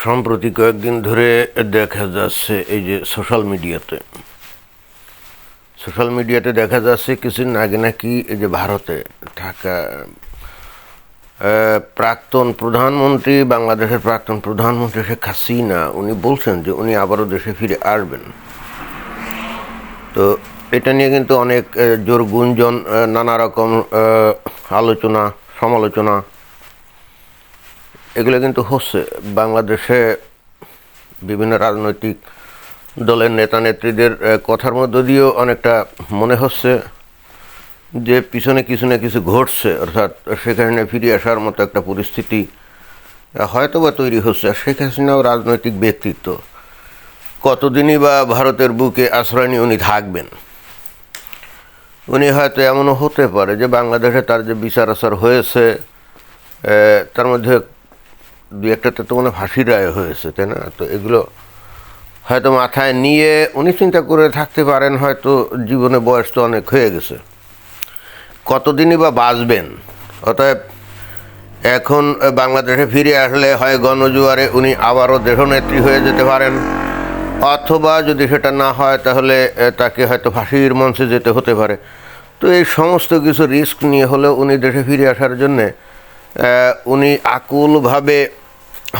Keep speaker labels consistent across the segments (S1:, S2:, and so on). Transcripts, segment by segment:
S1: সম্প্রতি কয়েকদিন ধরে দেখা যাচ্ছে এই যে সোশ্যাল মিডিয়াতে দেখা যাচ্ছে কিছুদিন আগে নাকি এই যে ভারতে থাকা বাংলাদেশের প্রাক্তন প্রধানমন্ত্রী শেখ হাসিনা উনি বলছেন যে উনি আবারও দেশে ফিরে আসবেন। তো এটা নিয়ে কিন্তু অনেক জোর গুঞ্জন, নানা রকম আলোচনা সমালোচনা এগুলো কিন্তু হচ্ছে। বাংলাদেশে বিভিন্ন রাজনৈতিক দলের নেতা নেত্রীদের কথার মধ্য দিয়েও অনেকটা মনে হচ্ছে যে পিছনে কিছু না কিছু ঘটছে, অর্থাৎ সেখানে ফিরে আসার মতো একটা পরিস্থিতি হয়তো বা তৈরি হচ্ছে। আর শেখ হাসিনাও রাজনৈতিক ব্যক্তিত্ব, কতদিনই বা ভারতের বুকে আশ্রয় নিয়ে উনি থাকবেন। উনি হয়তো এমনও হতে পারে যে বাংলাদেশে তার যে বিচার আচার হয়েছে তার মধ্যে দু একটাতে তো মানে ফাঁসির রায় হয়েছে, তাই না? তো এগুলো হয়তো মাথায় নিয়ে উনি চিন্তা করে থাকতে পারেন হয়তো জীবনে বয়স তো অনেক হয়ে গেছে, কতদিনই বা বাঁচবেন। অতএব এখন বাংলাদেশে ফিরে আসলে হয় গণজোয়ারে উনি আবারও দেশনেত্রী হয়ে যেতে পারেন, অথবা যদি সেটা না হয় তাহলে তাকে হয়তো ফাঁসির মঞ্চে যেতে হতে পারে। তো এই সমস্ত কিছু রিস্ক নিয়ে হলেও উনি দেশে ফিরে আসার জন্যে উনি আকুলভাবে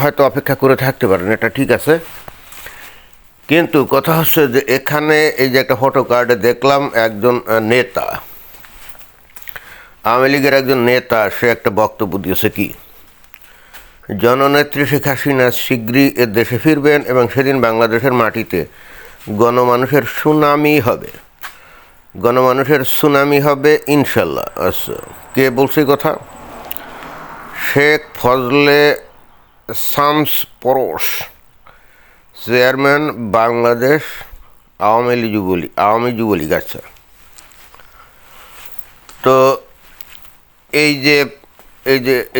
S1: হয়তো অপেক্ষা করে থাকতে পারেন, এটা ঠিক আছে। কিন্তু কথা হচ্ছে যে এখানে এই যে একটা ফটো কার্ডে দেখলাম একজন নেতা, আওয়ামী লীগের একজন নেতা, সে একটা বক্তব্য দিয়েছে কি, জননেত্রী শেখ হাসিনা শীঘ্রই দেশে ফিরবেন এবং সেদিন বাংলাদেশের মাটিতে গণমানুষের সুনামি হবে ইনশাল্লাহ। আচ্ছা, কে বলছে কথা? শেখ ফজলে শামস পরশ, চেয়ারম্যান বাংলাদেশ আওয়ামী যুবলীগ। আচ্ছা, তো এই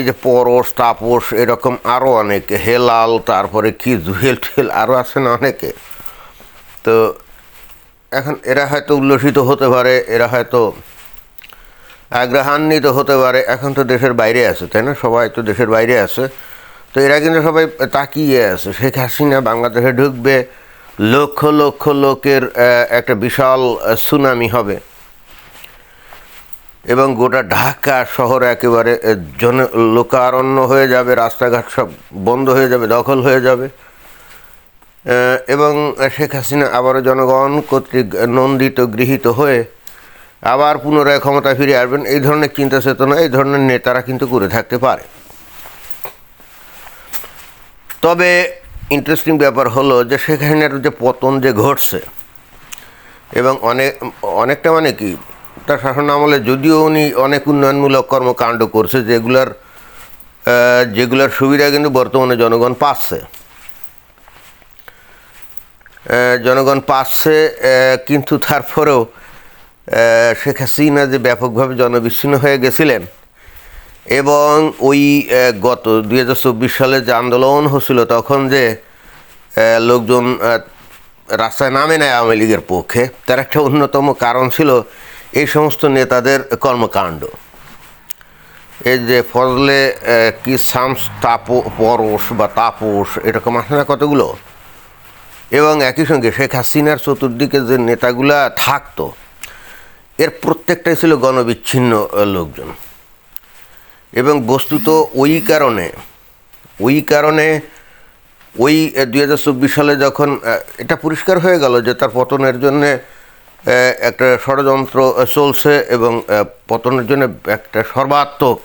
S1: যে পরশ, তাপস, এরকম আরও অনেকে, হেলাল, তারপরে কি জুহেল টুহেল আরও আছে না অনেকে। তো এখন এরা হয়তো উল্লসিত হতে পারে, এরা হয়তো আগ্রহান্বিত হতে পারে। এখন তো দেশের বাইরে আছে, তাই না? সবাই তো দেশের বাইরে আছে। তো এরা কিন্তু সবাই তাকিয়ে আছে, শেখ হাসিনা বাংলাদেশে ঢুকবে, লক্ষ লক্ষ লোকের একটা বিশাল সুনামি হবে এবং গোটা ঢাকা শহর একেবারে লোকারণ্য হয়ে যাবে, রাস্তাঘাট সব বন্ধ হয়ে যাবে, দখল হয়ে যাবে এবং শেখ হাসিনা আবারও জনগণ কর্তৃক নন্দিত, গৃহীত হয়ে আবার পুনরায় ক্ষমতা ফিরে আসবেন। এই ধরনের চিন্তা চেতনা এই ধরনের নেতারা কিন্তু করে থাকতে পারে। তবে ইন্টারেস্টিং ব্যাপার হলো যে শেখ হাসিনার যে পতন যে ঘটছে এবং অনেকটা মানে কি, তার শাসন আমলে যদিও উনি অনেক উন্নয়নমূলক কর্মকাণ্ড করছে যেগুলার সুবিধা কিন্তু বর্তমানে জনগণ পাচ্ছে, কিন্তু তারপরেও শেখ হাসিনা যে ব্যাপকভাবে জনবিচ্ছিন্ন হয়ে গেছিলেন এবং ওই গত 2024 সালে যে আন্দোলন হচ্ছিল তখন যে লোকজন রাস্তায় নামে নেয় আওয়ামী লীগের পক্ষে, তার একটা অন্যতম কারণ ছিল এই সমস্ত নেতাদের কর্মকাণ্ড। এই যে ফজলে কি শামস পরশ বা তাপস, এরকম আছে না কতগুলো, এবং একই সঙ্গে শেখ হাসিনার চতুর্দিকে যে নেতাগুলা থাকতো এর প্রত্যেকটাই ছিল গণবিচ্ছিন্ন লোকজন। এবং বস্তুত ওই কারণে 2024 সালে যখন এটা পরিষ্কার হয়ে গেল যে তার পতনের জন্যে একটা ষড়যন্ত্র চলছে এবং পতনের জন্য একটা সর্বাত্মক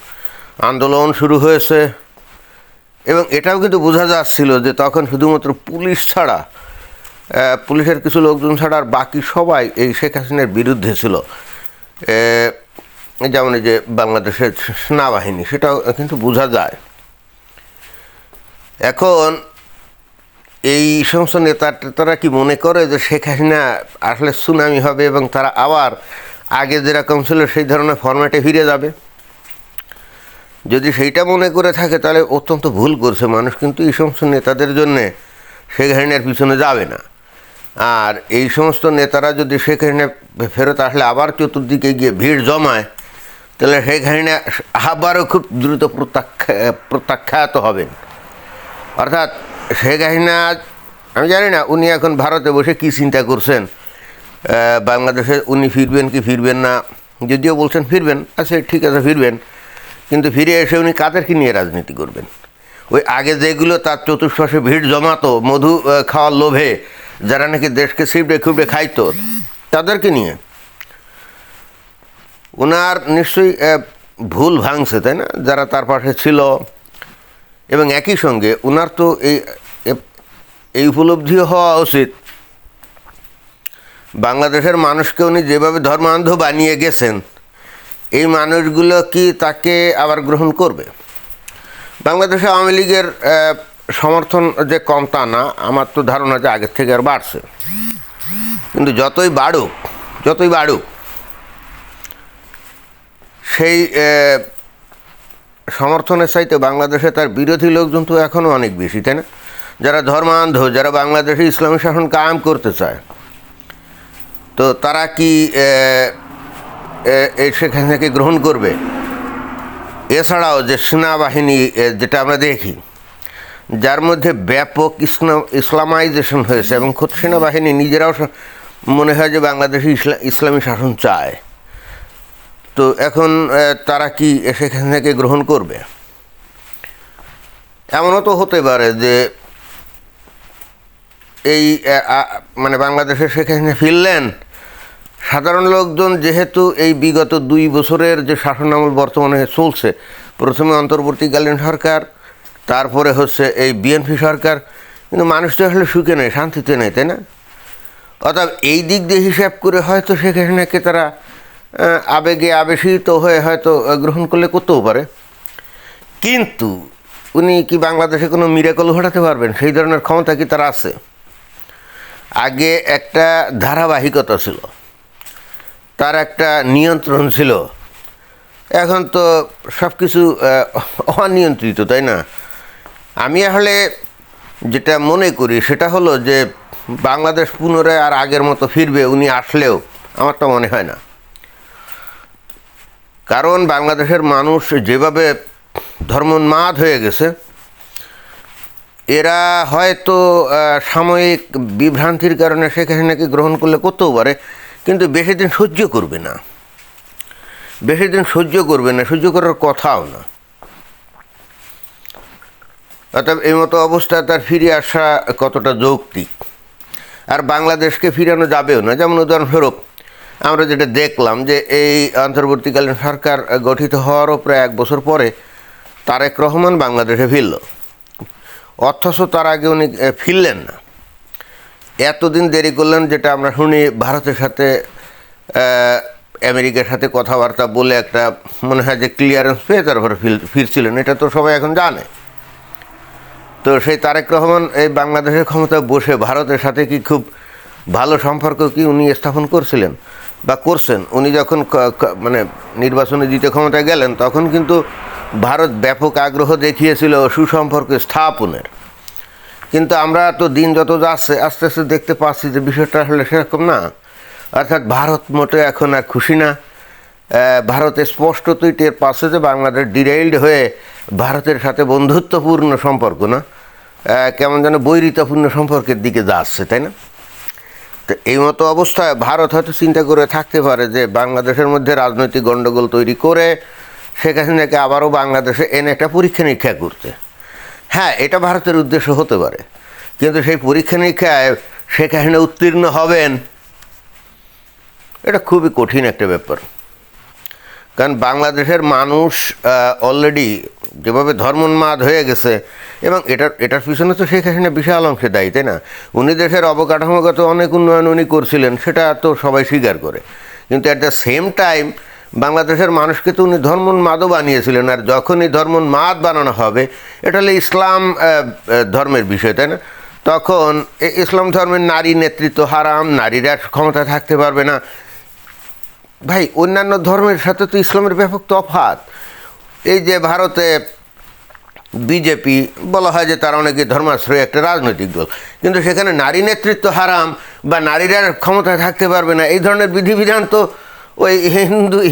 S1: আন্দোলন শুরু হয়েছে, এবং এটাও কিন্তু বোঝা যাচ্ছিল যে তখন শুধুমাত্র পুলিশের কিছু লোকজন ছাড়া আর বাকি সবাই এই শেখ হাসিনার বিরুদ্ধে ছিল। যেমন এই যে বাংলাদেশের সেনাবাহিনী, সেটাও কিন্তু বোঝা যায়। এখন এই সমস্ত নেতারা কি মনে করে যে শেখ হাসিনা আসলে সুনামি হবে এবং তারা আবার আগে যেরকম ছিল সেই ধরনের ফরম্যাটে ফিরে যাবে? যদি সেইটা মনে করে থাকে তাহলে অত্যন্ত ভুল করছে মানুষ। কিন্তু এই সমস্ত নেতাদের জন্যে শেখ হাসিনার পিছনে যাবে না। আর এই সমস্ত নেতারা যদি শেখ হাসিনা ফেরত আসলে আবার চতুর্দিকে গিয়ে ভিড় জমায়, তাহলে শেখ হাসিনা আবারও খুব দ্রুত প্রত্যাখ্যাত হবেন। অর্থাৎ শেখ হাসিনা, আমি জানি না উনি এখন ভারতে বসে কী চিন্তা করছেন, বাংলাদেশে উনি ফিরবেন কি ফিরবেন না। যদিও বলছেন ফিরবেন, আচ্ছা ঠিক আছে ফিরবেন, কিন্তু ফিরে এসে উনি কাদেরকে নিয়ে রাজনীতি করবেন? ওই আগে যেগুলো তার চতুষ্পাশে ভিড় জমাতো মধু খাওয়ার লোভে, যারা নাকি দেশকে ছিপড়ে খুবড়ে খাইতো, তাদেরকে নিয়ে? ওনার নিশ্চয়ই ভুল ভাঙছে, তাই না, যারা তার পাশে ছিল। এবং একই সঙ্গে ওনার তো এই উপলব্ধিও হওয়া উচিত, বাংলাদেশের মানুষকে উনি যেভাবে ধর্মান্ধ বানিয়ে গেছেন, এই মানুষগুলো কি তাকে আবার গ্রহণ করবে? বাংলাদেশে আওয়ামী লীগের সমর্থন যে কম তা না, আমার তো ধারণা যে আগের থেকে আর বাড়ছে। কিন্তু যতই বাড়ুক সেই সমর্থনের চাইতে বাংলাদেশে তার বিরোধী লোকজন তো এখনও অনেক বেশি, তাই না? যারা ধর্মান্ধ, যারা বাংলাদেশে ইসলামী শাসন কায়েম করতে চায়, তো তারা কি সেখান থেকে গ্রহণ করবে? এছাড়াও যে সেনাবাহিনী যেটা আমরা দেখি, যার মধ্যে ব্যাপক ইসলামাইজেশন হয়েছে, এবং খোদ সেনাবাহিনী নিজেরাও মনে হয় যে বাংলাদেশে ইসলামী শাসন চায়, তো এখন তারা কি সেখান থেকে গ্রহণ করবে? এমনও তো হতে পারে যে এই মানে বাংলাদেশে সেখানে ফিরলেন, সাধারণ লোকজন যেহেতু এই বিগত 2 বছরের যে শাসনামল বর্তমানে চলছে, প্রথমে অন্তর্বর্তীকালীন সরকার, তারপরে হচ্ছে এই বিএনপি সরকার, কিন্তু মানুষ তো আসলে সুখে নেই, শান্তিতে নেই, তাই না? অর্থাৎ এই দিক দিয়ে হিসাব করে হয়তো সেখানে তারা আবেগে আবেশিত হয়ে হয়তো গ্রহণ করতেও পারে। কিন্তু উনি কি বাংলাদেশে কোনো মিরাকল ঘটাতে পারবেন? সেই ধরনের ক্ষমতা কি তার আছে? আগে একটা ধারাবাহিকতা ছিল, তার একটা নিয়ন্ত্রণ ছিল, এখন তো সব কিছু অনিয়ন্ত্রিত, তাই না? আমি আসলে যেটা মনে করি সেটা হলো যে বাংলাদেশ পুনরায় আর আগের মতো ফিরবে উনি আসলেও আমার তো মনে হয় না। কারণ বাংলাদেশের মানুষ যেভাবে ধর্মোন্মাদ হয়ে গেছে, এরা হয়তো সাময়িক বিভ্রান্তির কারণে সেখানে নাকি গ্রহণ করতেও পারে, কিন্তু বেশি দিন সহ্য করবে না, সহ্য করার কথাও না। অর্থাৎ এই মতো অবস্থায় তার ফিরে আসা কতটা যৌক্তিক, আর বাংলাদেশকে ফিরানো যাবেও না। যেমন উদাহরণস্বরূপ আমরা যেটা দেখলাম যে এই অন্তর্বর্তীকালীন সরকার গঠিত হওয়ারও প্রায় 1 বছর পরে তারেক রহমান বাংলাদেশে ফিরল, অথচ তার আগে উনি ফিরলেন না, এতদিন দেরি করলেন। যেটা আমরা শুনি ভারতের সাথে আমেরিকার সাথে কথাবার্তা বলে একটা মনে হয় যে ক্লিয়ারেন্স পেয়ে তারপরে ফিরছিলেন, এটা তো সবাই এখন জানে। তো সেই তারেক রহমান এই বাংলাদেশের ক্ষমতায় বসে ভারতের সাথে কি খুব ভালো সম্পর্ক কি উনি স্থাপন করছিলেন বা করছেন? উনি যখন মানে নির্বাচনে জিতে ক্ষমতায় গেলেন, তখন কিন্তু ভারত ব্যাপক আগ্রহ দেখিয়েছিল সুসম্পর্ক স্থাপনের। কিন্তু আমরা তো দিন যত যাচ্ছে আস্তে আস্তে দেখতে পাচ্ছি যে বিষয়টা আসলে সেরকম না। অর্থাৎ ভারত মোটে এখন আর খুশি না। ভারতে স্পষ্টতই টের পাচ্ছে যে বাংলাদেশ ডিরেইলড হয়ে ভারতের সাথে বন্ধুত্বপূর্ণ সম্পর্ক না, কেমন যেন বৈরিতাপূর্ণ সম্পর্কের দিকে যাচ্ছে, তাই না? তো এই মতো অবস্থায় ভারত হয়তো চিন্তা করে থাকতে পারে যে বাংলাদেশের মধ্যে রাজনৈতিক গণ্ডগোল তৈরি করে সেখানে আবারও বাংলাদেশে এনে একটা পরীক্ষা নিরীক্ষা করতে। হ্যাঁ, এটা ভারতের উদ্দেশ্য হতে পারে, কিন্তু সেই পরীক্ষা নিরীক্ষায় সেখানে উত্তীর্ণ হবেন এটা খুবই কঠিন একটা ব্যাপার। কারণ বাংলাদেশের মানুষ অলরেডি যেভাবে ধর্মোন্মাদ হয়ে গেছে, এবং এটার পিছনে তো শেখ হাসিনা বিশাল অংশে দায়ী, তাই না? উনি দেশের অবকাঠামোগত অনেক উন্নয়ন উনি করছিলেন, সেটা তো সবাই স্বীকার করে, কিন্তু অ্যাট দ্য সেম টাইম বাংলাদেশের মানুষকে তো উনি ধর্মোন্মাদও বানিয়েছিলেন। আর যখনই ধর্মোন্মাদ বানানো হবে, এটা হলে ইসলাম ধর্মের বিষয়, তাই না? তখন ইসলাম ধর্মের নারী নেতৃত্ব হারাম, নারীরা ক্ষমতা থাকতে পারবে না। ভাই, অন্যান্য ধর্মের সাথে তো ইসলামের ব্যাপক তফাৎ। এই যে ভারতে বিজেপি বলা হয় যে তারা অনেকে ধর্মাশ্রয়ী একটা রাজনৈতিক দল, কিন্তু সেখানে নারী নেতৃত্ব হারাম বা নারীরা ক্ষমতায় থাকতে পারবে না, এই ধরনের বিধিবিধান তো ওই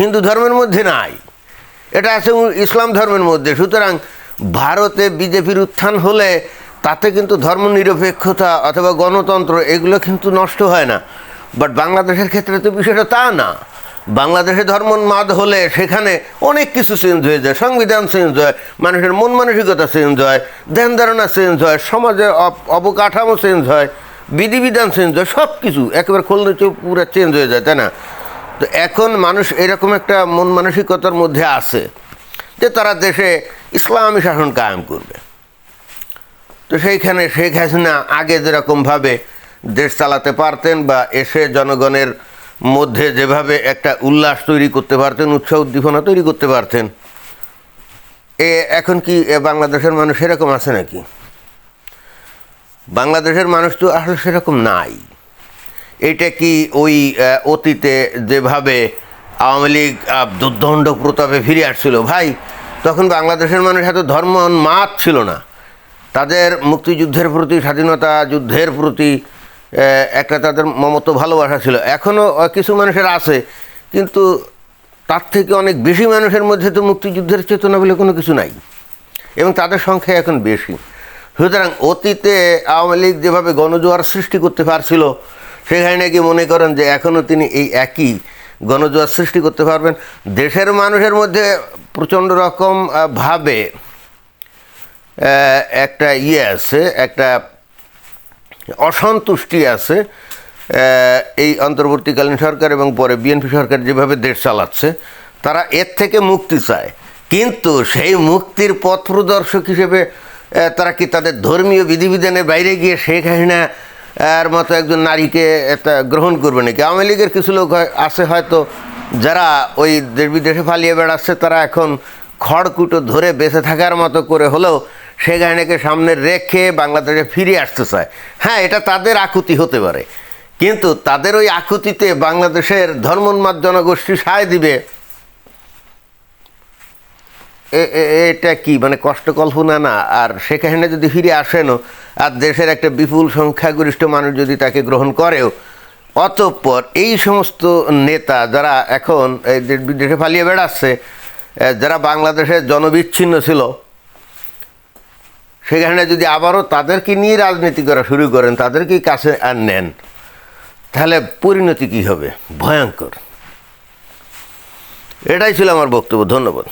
S1: হিন্দু ধর্মের মধ্যে নাই, এটা আছে ইসলাম ধর্মের মধ্যে। সুতরাং ভারতে বিজেপির উত্থান হলে তাতে কিন্তু ধর্মনিরপেক্ষতা অথবা গণতন্ত্র এগুলো কিন্তু নষ্ট হয় না। বাট বাংলাদেশের ক্ষেত্রে তো বিষয়টা তা না। বাংলাদেশে ধর্মোন্মাদ হলে সেখানে অনেক কিছু চেঞ্জ হয়ে যায়, সংবিধান চেঞ্জ হয়, মানুষের মন মানসিকতা চেঞ্জ হয়, ধ্যান ধারণা চেঞ্জ হয়, সমাজের অবকাঠামো চেঞ্জ হয়, বিধিবিধান চেঞ্জ হয়, সব কিছু একেবারে খুললে পুরো চেঞ্জ হয়ে যায়, তাই না? তো এখন মানুষ এরকম একটা মন মানসিকতার মধ্যে আছে যে তারা দেশে ইসলামী শাসন কায়েম করবে। তো সেইখানে শেখ হাসিনা আগে যেরকমভাবে দেশ চালাতে পারতেন বা এসে জনগণের মধ্যে যেভাবে একটা উল্লাস তৈরি করতে পারতেন, উৎসাহ উদ্দীপনা তৈরি করতে পারতেন, এখন কি বাংলাদেশের মানুষ সেরকম আছে নাকি? বাংলাদেশের মানুষ তো আসলে সেরকম নাই। এটা কি ওই অতীতে যেভাবে আওয়ামী লীগ দুর্দণ্ড প্রতাপে ফিরে আসছিল, ভাই তখন বাংলাদেশের মানুষ এত ধর্মোন্মাদ ছিল না। তাদের মুক্তিযুদ্ধের প্রতি, স্বাধীনতা যুদ্ধের প্রতি একটা তাদের মমত্ব ভালোবাসা ছিল। এখনও কিছু মানুষের আছে, কিন্তু তার থেকে অনেক বেশি মানুষের মধ্যে তো মুক্তিযুদ্ধের চেতনা বলে কোনো কিছু নাই, এবং তাদের সংখ্যা এখন বেশি। সুতরাং অতীতে আওয়ামী লীগ যেভাবে গণজোয়ার সৃষ্টি করতে পারছিল, সেখানে নাকি মনে করেন যে এখনও তিনি এই একই গণজোয়ার সৃষ্টি করতে পারবেন। দেশের মানুষের মধ্যে প্রচণ্ড রকম ভাবে একটা আছে, একটা অসন্তুষ্টি আছে এই অন্তর্বর্তীকালীন সরকার এবং পরে বিএনপি সরকার যেভাবে দেশ চালাচ্ছে। তারা এর থেকে মুক্তি চায়, কিন্তু সেই মুক্তির পথ প্রদর্শক হিসেবে তারা কি তাদের ধর্মীয় বিধিবিধানের বাইরে গিয়ে শেখ হাসিনা এর মতো একজন নারীকে এটা গ্রহণ করবে নাকি? আওয়ামী লীগের কিছু লোক আছে হয়তো, যারা ওই দেশ বিদেশে পালিয়ে বেড়াচ্ছে, তারা এখন খড়কুটো ধরে বেঁচে থাকার মতো করে হলেও শেখ হাসিনাকে সামনে রেখে বাংলাদেশে ফিরে আসতে চায়। হ্যাঁ, এটা তাদের আকুতি হতে পারে, কিন্তু তাদের ওই আকুতিতে বাংলাদেশের ধর্মোন্মাদ জনগোষ্ঠী সায় দিবে, এটা কি মানে কষ্ট কল্পনা না? আর শেখ হাসিনা যদি ফিরে আসেনও, আর দেশের একটা বিপুল সংখ্যাগরিষ্ঠ মানুষ যদি তাকে গ্রহণ করেও, অতঃপর এই সমস্ত নেতা যারা এখন বিদেশে পালিয়ে বেড়াচ্ছে, যারা বাংলাদেশের জনবিচ্ছিন্ন ছিল, সেখানে যদি আবারও তাদেরকে নিয়ে রাজনীতি করা শুরু করেন, তাদেরকেই কাছে আর নেন, তাহলে পরিণতি কী হবে? ভয়ঙ্কর। এটাই ছিল আমার বক্তব্য। ধন্যবাদ।